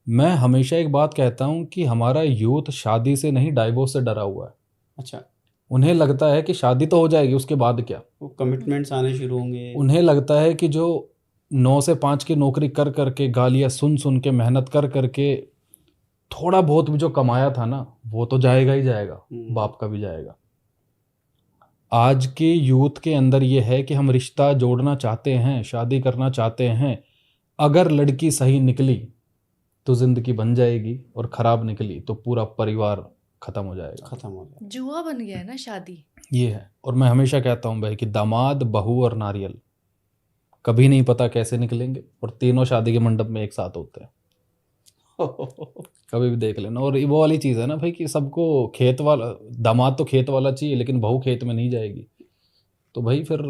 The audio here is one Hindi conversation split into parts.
मैं हमेशा एक बात कहता हूँ कि हमारा यूथ शादी से नहीं डाइवोर्स से डरा हुआ है। अच्छा, उन्हें लगता है कि शादी तो हो जाएगी, उसके बाद क्या। वो कमिटमेंट्स आने शुरू होंगे। उन्हें लगता है कि जो 9 से 5 की नौकरी कर करके, गालियाँ सुन सुन के, मेहनत कर करके थोड़ा बहुत भी जो कमाया था ना, वो तो जाएगा ही जाएगा, बाप का भी जाएगा। आज के यूथ के अंदर ये है कि हम रिश्ता जोड़ना चाहते हैं, शादी करना चाहते हैं, अगर लड़की सही निकली तो जिंदगी बन जाएगी, और खराब निकली तो पूरा परिवार खत्म हो जाएगा। खत्म हो गया। जुआ बन गया है ना शादी। ये है। और मैं हमेशा कहता हूँ भाई कि दामाद, बहू और नारियल कभी नहीं पता कैसे निकलेंगे, और तीनों शादी के मंडप में एक साथ होते हैं। कभी भी देख लेना। और वो वाली चीज़ है ना भाई कि सबको खेत वाला, दामाद तो खेत वाला चाहिए, लेकिन बहू खेत में नहीं जाएगी, तो भाई फिर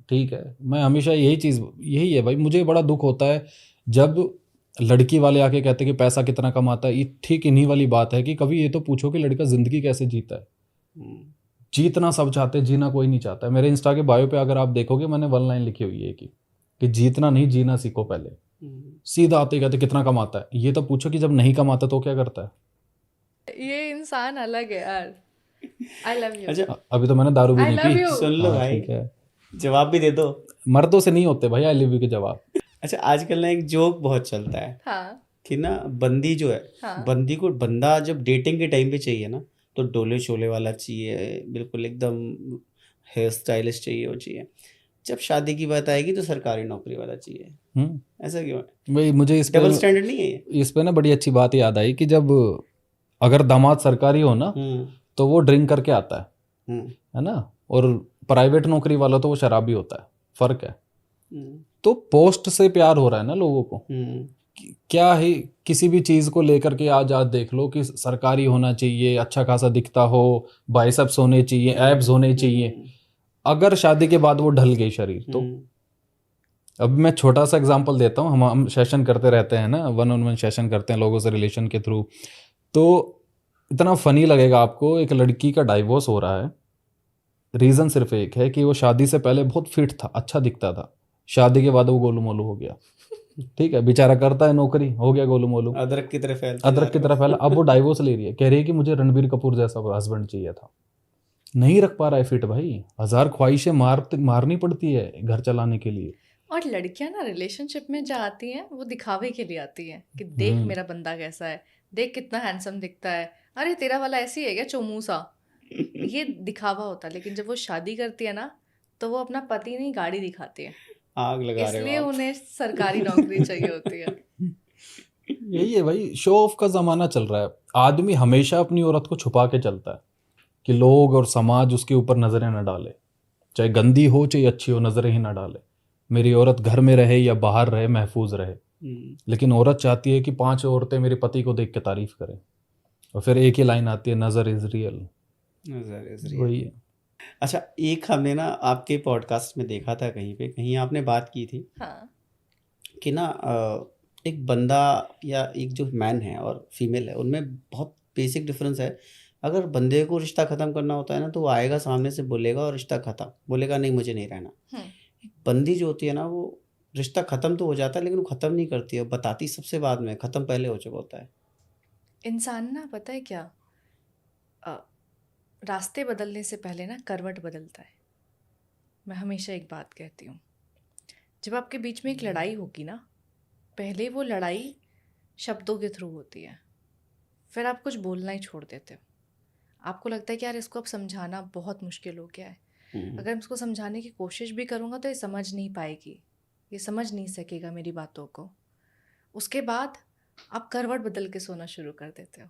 ठीक है। मैं हमेशा यही है भाई, मुझे बड़ा दुख होता है जब लड़की वाले आके कहते हैं कि पैसा कितना कमाता है। ये ठीक इन्हीं वाली बात है कि कभी ये तो पूछो कि लड़का ज़िंदगी कैसे जीता है। जीतना सब चाहते हैं, जीना कोई नहीं चाहता है। मेरे इंस्टा के बायो पे अगर आप देखोगे, मैंने 1 लाइन लिखी हुई है कि जीतना नहीं, जीना सीखो पहले। सीधा आते ही कहते कितना कमाता है। ये तो पूछो कि जब नहीं कमाता तो क्या करता है। ये इंसान अलग है यार। I love you. अच्छा, अभी तो मैंने दारू भी I नहीं love पी। you. सुन लो हाँ, भाई, ठीक है। जवाब भी दे दो। मर्दों से नहीं होते भाई आई लव यू के जवाब। अच्छा, आजकल ना एक जोक बहुत चलता है हाँ कि ना बंदी जो है, हाँ। बंदी को बंदा जब डेटिंग के टाइम पे चाहिए ना, तो डोले शोले वाला चाहिए, बिल्कुल एकदम हेयर स्टाइलिश चाहिए, वो चाहिए। जब शादी की बात आएगी तो सरकारी नौकरी वाला चाहिए। ऐसा क्यों है? भाई मुझे डबल स्टैंडर्ड नहीं है ये? इस पे ना बड़ी अच्छी बात याद आई कि जब अगर दामाद सरकारी हो ना, तो वो ड्रिंक करके आता है ना, और प्राइवेट नौकरी वाला तो वो शराबी होता है। फर्क है। तो पोस्ट से प्यार हो रहा है ना लोगों को। क्या है, किसी भी चीज को लेकर के आज देख लो कि सरकारी होना चाहिए, अच्छा खासा दिखता हो, बाइसेप्स होने चाहिए, एब्स होने चाहिए। अगर शादी के बाद वो ढल गई शरीर तो। अब मैं छोटा सा एग्जांपल देता हूँ। हम सेशन करते रहते हैं ना, 1-on-1 सेशन करते हैं लोगों से रिलेशन के थ्रू। तो इतना फनी लगेगा आपको, एक लड़की का डाइवोर्स हो रहा है, रीज़न सिर्फ एक है कि वो शादी से पहले बहुत फिट था, अच्छा दिखता था, शादी के बाद वो गोलू मोलू हो गया। ठीक है, बेचारा करता है नौकरी, हो गया गोलू मोलू, अदरक की तरफ फैलता अदरक की तरफ फैला। अब वो डाइवोर्स ले रही है, कह रही है कि मुझे रणबीर कपूर जैसा हस्बैंड चाहिए था। नहीं रख पा रहा है फिट भाई, 1000 ख्वाहिशें मारनी पड़ती है घर चलाने के लिए। और लड़कियां ना रिलेशनशिप में जो आती हैं वो दिखावे के लिए आती हैं कि देख मेरा बंदा कैसा है, देख कितना हैंडसम दिखता है, अरे तेरा वाला ऐसी है क्या चोमू सा। ये दिखावा होता है। लेकिन जब वो शादी करती है ना, तो वो अपना पति नहीं गाड़ी दिखाती है। आग लगा रहे इसलिए हो आप। उन्हें सरकारी नौकरी चाहिए होती है। यही है भाई, शो ऑफ का जमाना चल रहा है। आदमी हमेशा अपनी औरत को छुपा के चलता है कि लोग और समाज उसके ऊपर नजरें न डाले, चाहे गंदी हो चाहे अच्छी हो, नजरें ही ना डाले। मेरी औरत घर में रहे या बाहर रहे, महफूज रहे। लेकिन औरत चाहती है कि 5 औरतें मेरे पति को देख के तारीफ करें, और फिर एक ही लाइन आती है, नजर इज रियल। नजर इज रियल। वही है। अच्छा, एक हमने ना आपके पॉडकास्ट में देखा था, कहीं आपने बात की थी हाँ कि ना एक बंदा या एक जो मैन है और फीमेल है, उनमें बहुत बेसिक डिफरेंस है। अगर बंदे को रिश्ता ख़त्म करना होता है ना, तो वो आएगा सामने से बोलेगा और रिश्ता ख़त्म, बोलेगा नहीं मुझे नहीं रहना। एक बंदी जो होती है ना, वो रिश्ता ख़त्म तो हो जाता है लेकिन वो ख़त्म नहीं करती है, बताती सबसे बाद में, ख़त्म पहले हो चुका होता है। इंसान ना, पता है क्या, अ, रास्ते बदलने से पहले ना करवट बदलता है। मैं हमेशा एक बात कहती हूँ, जब आपके बीच में एक लड़ाई होगी ना, पहले वो लड़ाई शब्दों के थ्रू होती है, फिर आप कुछ बोलना ही छोड़ देते हो। आपको लगता है कि यार इसको अब समझाना बहुत मुश्किल हो गया है, अगर मैं इसको समझाने की कोशिश भी करूँगा तो ये समझ नहीं पाएगी, ये समझ नहीं सकेगा मेरी बातों को। उसके बाद आप करवट बदल के सोना शुरू कर देते हो।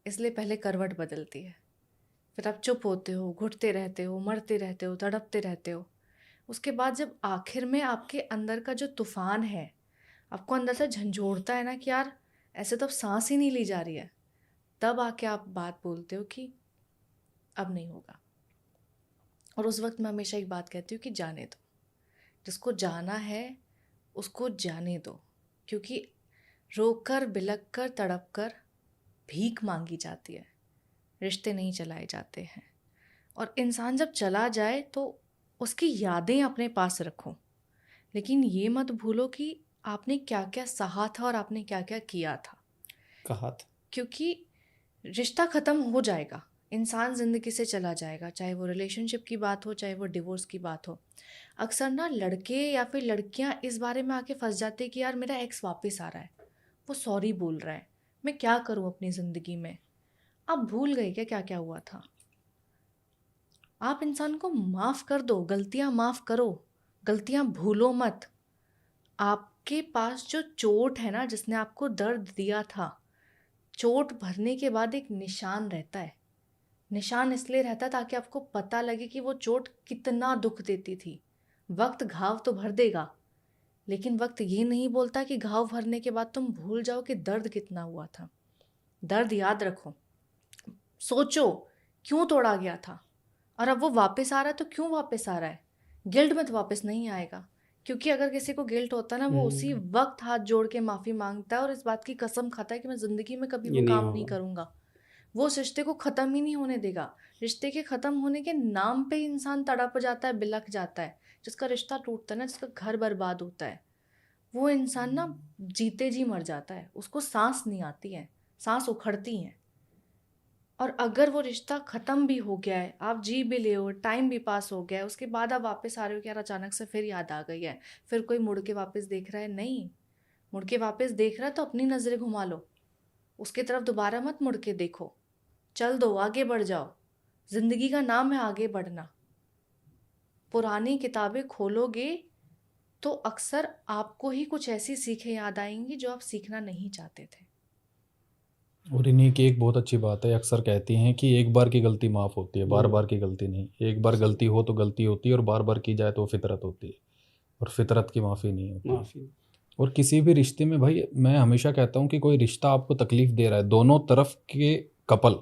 इसलिए पहले करवट बदलती है, फिर आप चुप होते हो, घुटते रहते हो, मरते रहते हो, तड़पते रहते हो। उसके बाद जब आखिर में आपके अंदर का जो तूफान है आपको अंदर से झंझोड़ता है ना कि यार ऐसे तो अब सांस ही नहीं ली जा रही है, तब आके आप बात बोलते हो कि अब नहीं होगा। और उस वक्त मैं हमेशा एक बात कहती हूँ कि जाने दो, जिसको जाना है उसको जाने दो, क्योंकि रोक कर, बिलक कर, तड़प कर भीख मांगी जाती है, रिश्ते नहीं चलाए जाते हैं। और इंसान जब चला जाए तो उसकी यादें अपने पास रखो, लेकिन ये मत भूलो कि आपने क्या क्या सहा था और आपने क्या क्या किया था। कहा था। क्योंकि रिश्ता ख़त्म हो जाएगा, इंसान ज़िंदगी से चला जाएगा, चाहे वो रिलेशनशिप की बात हो, चाहे वो डिवोर्स की बात हो। अक्सर ना लड़के या फिर लड़कियां इस बारे में आके फंस जाते कि यार मेरा एक्स वापस आ रहा है, वो सॉरी बोल रहा है, मैं क्या करूं अपनी ज़िंदगी में। आप भूल गए क्या क्या क्या हुआ था। आप इंसान को माफ़ कर दो, गलतियां माफ़ करो, गलतियां भूलो मत। आपके पास जो चोट है ना, जिसने आपको दर्द दिया था, चोट भरने के बाद एक निशान रहता है। निशान इसलिए रहता है ताकि आपको पता लगे कि वो चोट कितना दुख देती थी। वक्त घाव तो भर देगा, लेकिन वक्त ये नहीं बोलता कि घाव भरने के बाद तुम भूल जाओ कि दर्द कितना हुआ था। दर्द याद रखो, सोचो क्यों तोड़ा गया था, और अब वो वापस आ रहा है तो क्यों वापस आ रहा है। गिल्ट में तो वापस नहीं आएगा, क्योंकि अगर किसी को गिल्ट होता है ना, वो उसी वक्त हाथ जोड़ के माफ़ी मांगता है और इस बात की कसम खाता है कि मैं ज़िंदगी में कभी ये वो नहीं काम नहीं होगा। करूँगा। वो उस रिश्ते को ख़त्म ही नहीं होने देगा। रिश्ते के ख़त्म होने के नाम पे इंसान तड़प जाता है, बिलख जाता है। जिसका रिश्ता टूटता है ना, जिसका घर बर्बाद होता है, वो इंसान ना जीते जी मर जाता है। उसको सांस नहीं आती है, सांस उखड़ती हैं। और अगर वो रिश्ता ख़त्म भी हो गया है, आप जी भी ले हो, टाइम भी पास हो गया है, उसके बाद आप वापस आ रहे हो कि यार अचानक से फिर याद आ गई है, फिर कोई मुड़ के वापस देख रहा है, नहीं। मुड़ के वापस देख रहा है तो अपनी नज़रें घुमा लो, उसकी तरफ दोबारा मत मुड़ के देखो। चल दो, आगे बढ़ जाओ। ज़िंदगी का नाम है आगे बढ़ना। पुरानी किताबें खोलोगे तो अक्सर आपको ही कुछ ऐसी सीखें याद आएंगी जो आप सीखना नहीं चाहते थे। और इन्हीं की एक बहुत अच्छी बात है, अक्सर कहती हैं कि एक बार की गलती माफ़ होती है, बार बार की गलती नहीं। एक बार गलती हो तो गलती होती है, और बार बार की जाए तो फितरत होती है, और फितरत की माफ़ी नहीं होती। माफ़ी। और किसी भी रिश्ते में भाई, मैं हमेशा कहता हूँ कि कोई रिश्ता आपको तकलीफ दे रहा है, दोनों तरफ के कपल,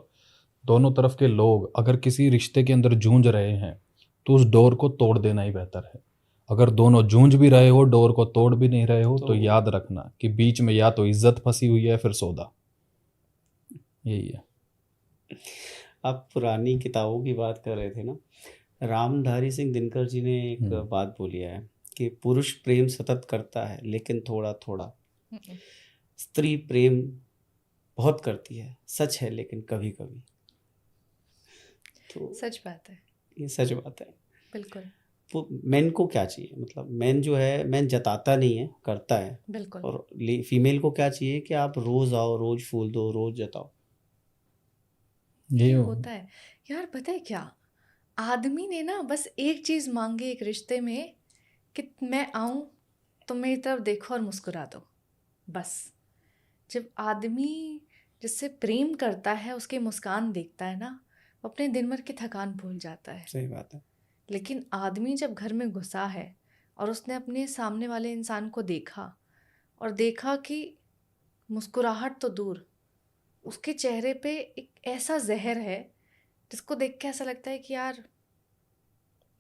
दोनों तरफ के लोग अगर किसी रिश्ते के अंदर जूझ रहे हैं, तो उस डोर को तोड़ देना ही बेहतर है। अगर दोनों जूझ भी रहे हो, डोर को तोड़ भी नहीं रहे हो, तो याद रखना कि बीच में या तो इज्जत फंसी हुई है, फिर सौदा। यही है। आप पुरानी किताबों की बात कर रहे थे ना, रामधारी सिंह दिनकर जी ने एक बात बोली है कि पुरुष प्रेम सतत करता है लेकिन थोड़ा थोड़ा, स्त्री प्रेम बहुत करती है, सच है लेकिन कभी कभी। तो सच बात है, ये सच बात है। बिल्कुल वो मैन को क्या चाहिए, मतलब मैन जो है, मैन जताता नहीं है, करता है। बिल्कुल। और फीमेल को क्या चाहिए कि आप रोज आओ, रोज फूल दो, रोज जताओ। ये ये होता है यार। पता है क्या, आदमी ने ना बस एक चीज़ मांगी एक रिश्ते में, कि मैं आऊं, तुम मेरी तरफ देखो और मुस्कुरा दो, बस। जब आदमी जिससे प्रेम करता है उसकी मुस्कान देखता है ना, वो अपने दिन भर की थकान भूल जाता है। सही बात है। लेकिन आदमी जब घर में घुसा है और उसने अपने सामने वाले इंसान को देखा, और देखा कि मुस्कुराहट तो दूर, उसके चेहरे पे एक ऐसा जहर है जिसको देख के ऐसा लगता है कि यार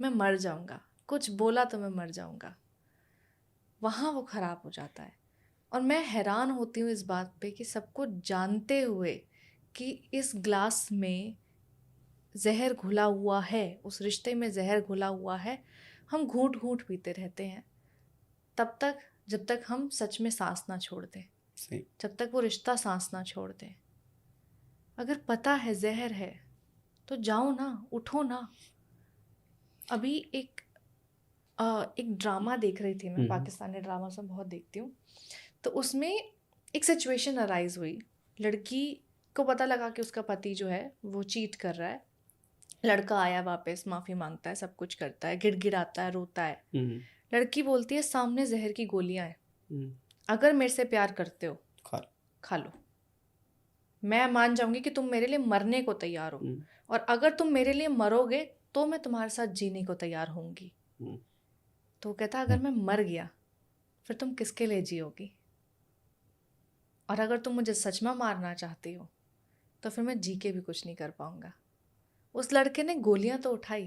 मैं मर जाऊंगा, कुछ बोला तो मैं मर जाऊंगा, वहाँ वो ख़राब हो जाता है। और मैं हैरान होती हूँ इस बात पे कि सबको जानते हुए कि इस ग्लास में जहर घुला हुआ है, उस रिश्ते में जहर घुला हुआ है, हम घूंट घूंट पीते रहते हैं, तब तक जब तक हम सच में सांस ना छोड़ दें, सही। जब तक वो रिश्ता सांस ना छोड़ दें। अगर पता है जहर है तो जाओ ना, उठो ना। अभी एक ड्रामा देख रही थी मैं, पाकिस्तानी ड्रामा से बहुत देखती हूँ। तो उसमें एक सिचुएशन अराइज हुई, लड़की को पता लगा कि उसका पति जो है वो चीट कर रहा है। लड़का आया वापस, माफ़ी मांगता है, सब कुछ करता है, गिड़गिड़ाता है, रोता है। लड़की बोलती है सामने जहर की गोलियां हैं, अगर मेरे से प्यार करते हो खा लो, मैं मान जाऊंगी कि तुम मेरे लिए मरने को तैयार हो, और अगर तुम मेरे लिए मरोगे तो मैं तुम्हारे साथ जीने को तैयार होंगी। तो वो कहता अगर मैं मर गया फिर तुम किसके लिए जियोगी, और अगर तुम मुझे सच में मारना चाहती हो तो फिर मैं जी के भी कुछ नहीं कर पाऊंगा। उस लड़के ने गोलियां तो उठाई,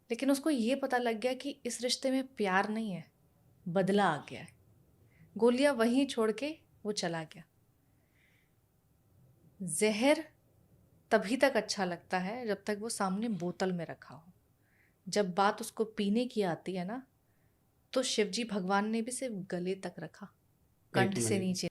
लेकिन उसको ये पता लग गया कि इस रिश्ते में प्यार नहीं है, बदला आ गया है। गोलियां वहीं छोड़ के वो चला गया। जहर तभी तक अच्छा लगता है जब तक वो सामने बोतल में रखा हो। जब बात उसको पीने की आती है ना, तो शिवजी भगवान ने भी सिर्फ गले तक रखा, कंठ से मिनट। नीचे